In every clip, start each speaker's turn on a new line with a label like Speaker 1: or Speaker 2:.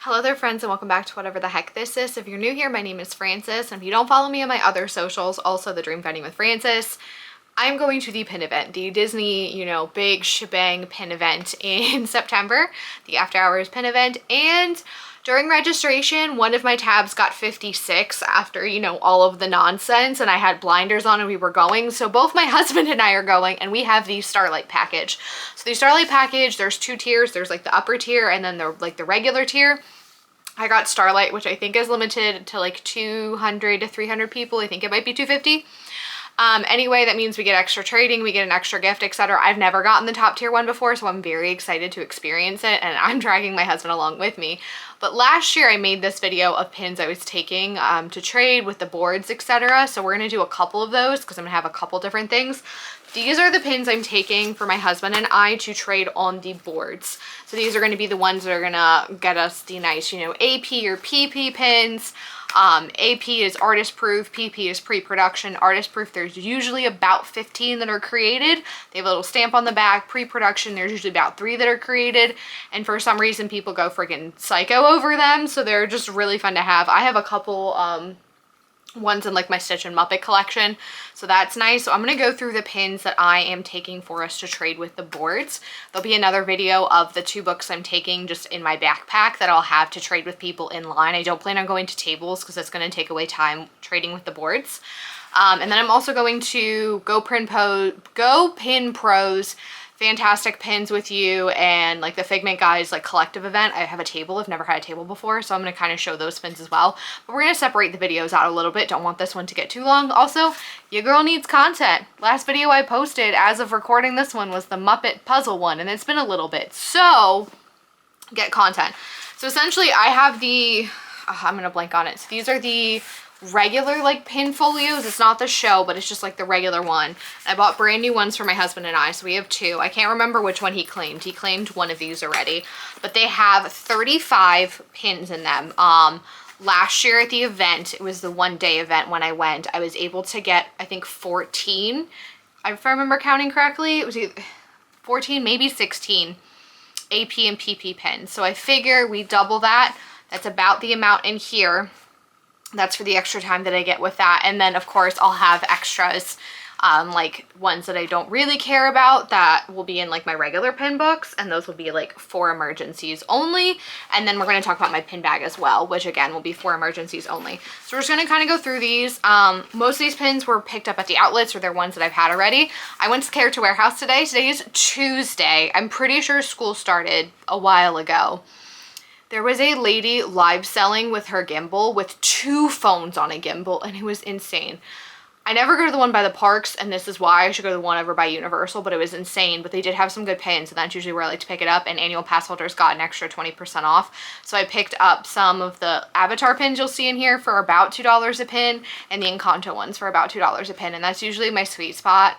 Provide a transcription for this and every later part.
Speaker 1: Hello there friends and welcome back to whatever the heck this is. If you're new here, my name is Frances, and if you don't follow me on my other socials, also the Dream Finding with Frances, I'm going to the pin event, the Disney, big shebang pin event in September, the After Hours pin event, and during registration, one of my tabs got 56 after, all of the nonsense, and I had blinders on and we were going. So both my husband and I are going, and we have the Starlight package. So the Starlight package, there's two tiers. There's like the upper tier and then the regular tier. I got Starlight, which I think is limited to like 200 to 300 people. I think it might be 250. Anyway, that means we get extra trading, we get an extra gift, etc. I've never gotten the top tier one before, so I'm very excited to experience it, and I'm dragging my husband along with me. But last year I made this video of pins I was taking to trade with the boards, etc. So we're going to do a couple of those because I'm going to have a couple different things. These are the pins I'm taking for my husband and I to trade on the boards. So these are going to be the ones that are going to get us the nice, AP or PP pins. AP is artist proof, PP is pre-production. Artist proof, there's usually about 15 that are created. They have a little stamp on the back. Pre-production, there's usually about 3 that are created. And for some reason, people go freaking psycho over them. So they're just really fun to have. I have a couple ones in like my Stitch and Muppet collection, so that's nice. So I'm going to go through the pins that I am taking for us to trade with the boards. There'll be another video of the 2 books I'm taking just in my backpack that I'll have to trade with people in line. I don't plan on going to tables because that's going to take away time trading with the boards. And then I'm also going to Go Pin Pros Fantastic Pins with You and like the Figment Guys like collective event. I have a table. I've never had a table before, so I'm going to kind of show those pins as well. But we're going to separate the videos out a little bit. Don't want this one to get too long. Also, your girl needs content. Last video I posted as of recording this one was the Muppet puzzle one, and it's been a little bit. So get content. So essentially I have the, I'm going to blank on it. So these are the regular like pin folios. It's not the show, but it's just like the regular one. I bought brand new ones for my husband and I, so we have 2. I can't remember which one he claimed. He claimed one of these already, but they have 35 pins in them. Last year at the event, it was the one-day event when I went, I was able to get I think 14, if I remember counting correctly. It was either 14, maybe 16 AP and PP pins. So I figure we double that. That's about the amount in here. That's for the extra time that I get with that. And then of course I'll have extras, like ones that I don't really care about that will be in like my regular pin books, and those will be like for emergencies only. And then we're going to talk about my pin bag as well, which again will be for emergencies only. So we're just going to kind of go through these. Most of these pins were picked up at the outlets, or they're ones that I've had already. I went to Character Warehouse today. Today is Tuesday. I'm pretty sure school started a while ago. There was a lady live selling with her gimbal with 2 phones on a gimbal, and it was insane. I never go to the one by the parks, and this is why I should go to the one over by Universal, but it was insane. But they did have some good pins, and that's usually where I like to pick it up, and annual pass holders got an extra 20% off. So I picked up some of the Avatar pins you'll see in here for about $2 a pin, and the Encanto ones for about $2 a pin, and that's usually my sweet spot.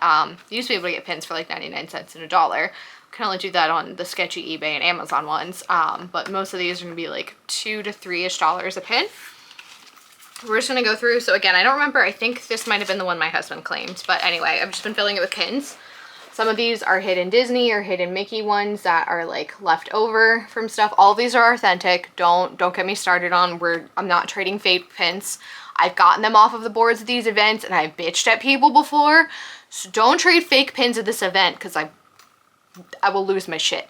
Speaker 1: You used to be able to get pins for like 99 cents and $1. Can only do that on the sketchy eBay and Amazon ones, but most of these are going to be like $2 to $3-ish a pin. We're just going to go through. So again, I don't remember. I think this might have been the one my husband claimed, but anyway, I've just been filling it with pins. Some of these are hidden Disney or hidden Mickey ones that are like left over from stuff. All of these are authentic. Don't get me started on I'm not trading fake pins. I've gotten them off of the boards at these events, and I've bitched at people before. So don't trade fake pins at this event, because I will lose my shit.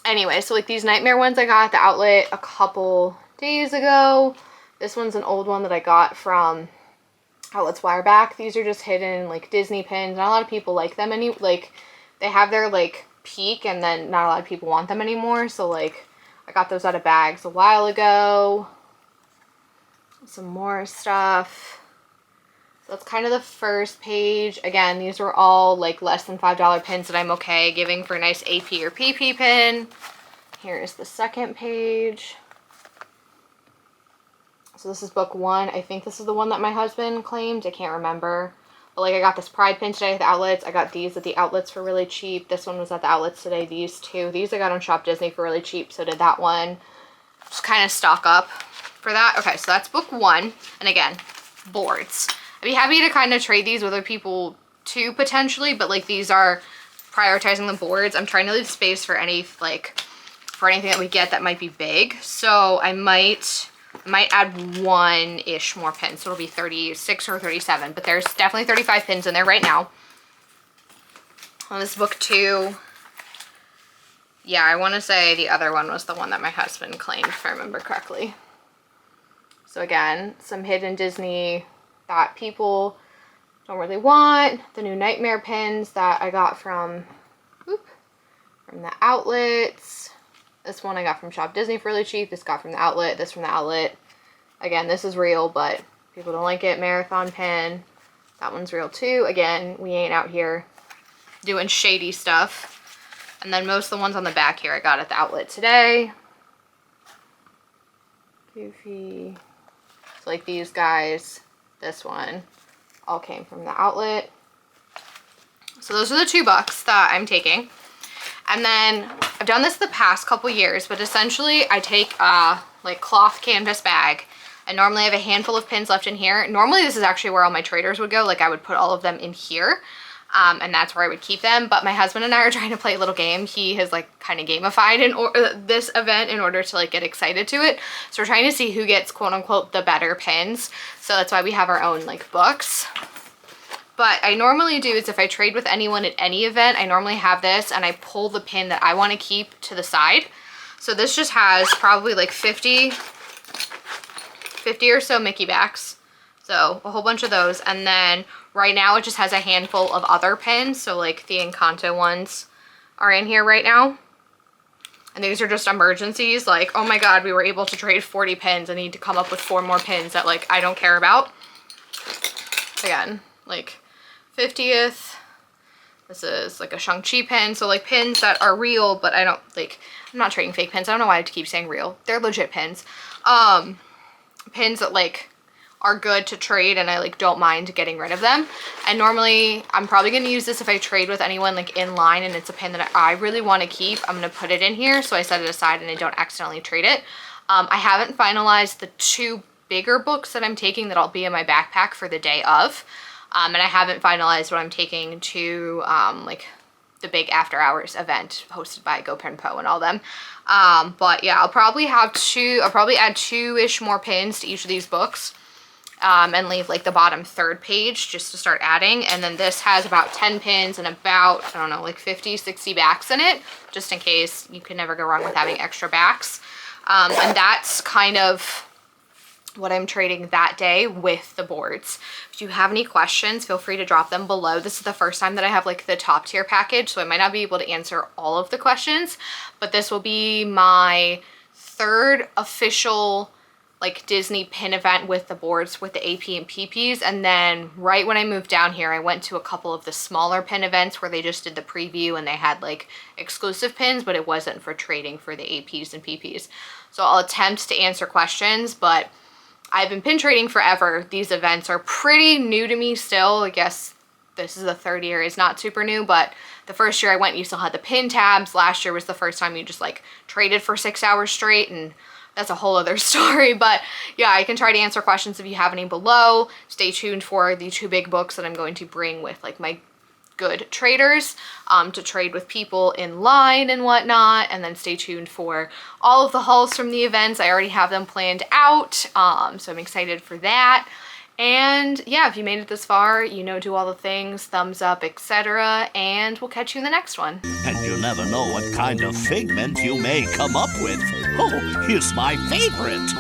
Speaker 1: Anyway, so like these Nightmare ones I got at the outlet a couple days ago. This one's an old one that I got from Outlets Wireback. These are just hidden like Disney pins. Not a lot of people like them they have their like peak, and then not a lot of people want them anymore. So like I got those out of bags a while ago. Some more stuff. That's kind of the first page. Again, these were all like less than $5 pins that I'm okay giving for a nice AP or PP pin. Here is the second page. So this is book 1. I think this is the one that my husband claimed. I can't remember. But like I got this Pride pin today at the outlets. I got these at the outlets for really cheap. This one was at the outlets today. These 2. These I got on Shop Disney for really cheap. So did that one. Just kind of stock up for that. Okay, so that's book 1. And again, boards. I'd be happy to kind of trade these with other people too, potentially, but like these are prioritizing the boards. I'm trying to leave space for any like for anything that we get that might be big. So I might add one-ish more pins. So it'll be 36 or 37, but there's definitely 35 pins in there right now. On this book too, yeah, I want to say the other one was the one that my husband claimed, if I remember correctly. So again, some hidden Disney that people don't really want. The new Nightmare pins that I got from the outlets. This one I got from Shop Disney for really cheap. This got from the outlet. This from the outlet. Again, this is real, but people don't like it. Marathon pin. That one's real too. Again, we ain't out here doing shady stuff. And then most of the ones on the back here I got at the outlet today. Goofy. So like these guys, this one, all came from the outlet. So those are the 2 books that I'm taking. And then I've done this the past couple years, but essentially I take a like cloth canvas bag, and normally I have a handful of pins left in here. Normally this is actually where all my traders would go. Like I would put all of them in here. And that's where I would keep them. But my husband and I are trying to play a little game. He has like kind of gamified this event in order to like get excited to it. So we're trying to see who gets quote unquote the better pins. So that's why we have our own like books. But I normally do is if I trade with anyone at any event, I normally have this and I pull the pin that I want to keep to the side. So this just has probably like 50 or so Mickey backs. So a whole bunch of those. And then right now it just has a handful of other pins. So like the Encanto ones are in here right now. And these are just emergencies. Like, oh my God, we were able to trade 40 pins. I need to come up with 4 more pins that like I don't care about. Again, like 50th. This is like a Shang-Chi pin. So like pins that are real, but I don't like, I'm not trading fake pins. I don't know why I have to keep saying real. They're legit pins. Pins that like are good to trade and I like don't mind getting rid of them. And normally I'm probably going to use this if I trade with anyone like in line and it's a pin that I really want to keep. I'm going to put it in here so I set it aside and I don't accidentally trade it. I haven't finalized the 2 bigger books that I'm taking that'll be in my backpack for the day of. And I haven't finalized what I'm taking to like the big after hours event hosted by GoPrinPo and all them. But yeah, I'll probably add 2-ish more pins to each of these books. And leave like the bottom 3rd page just to start adding. And then this has about 10 pins and about, I don't know, like 50, 60 backs in it, just in case. You can never go wrong with having extra backs. And that's kind of what I'm trading that day with the boards. If you have any questions, feel free to drop them below. This is the first time that I have like the top tier package, so I might not be able to answer all of the questions, but this will be my 3rd official like Disney pin event with the boards with the AP and PPs. And then right when I moved down here, I went to a couple of the smaller pin events where they just did the preview and they had like exclusive pins, but it wasn't for trading for the APs and PPs. So I'll attempt to answer questions, but I've been pin trading forever. These events are pretty new to me still. I guess this is the 3rd year. It's not super new, but the first year I went, you still had the pin tabs. Last year was the first time you just like traded for 6 hours straight, and that's a whole other story. But yeah, I can try to answer questions if you have any below. Stay tuned for the 2 big books that I'm going to bring with like my good traders to trade with people in line and whatnot. And then stay tuned for all of the hauls from the events. I already have them planned out, so I'm excited for that. And yeah, if you made it this far, you know, do all the things, thumbs up, etc. And we'll catch you in the next one.
Speaker 2: And you never know what kind of figment you may come up with. Oh, here's my favorite.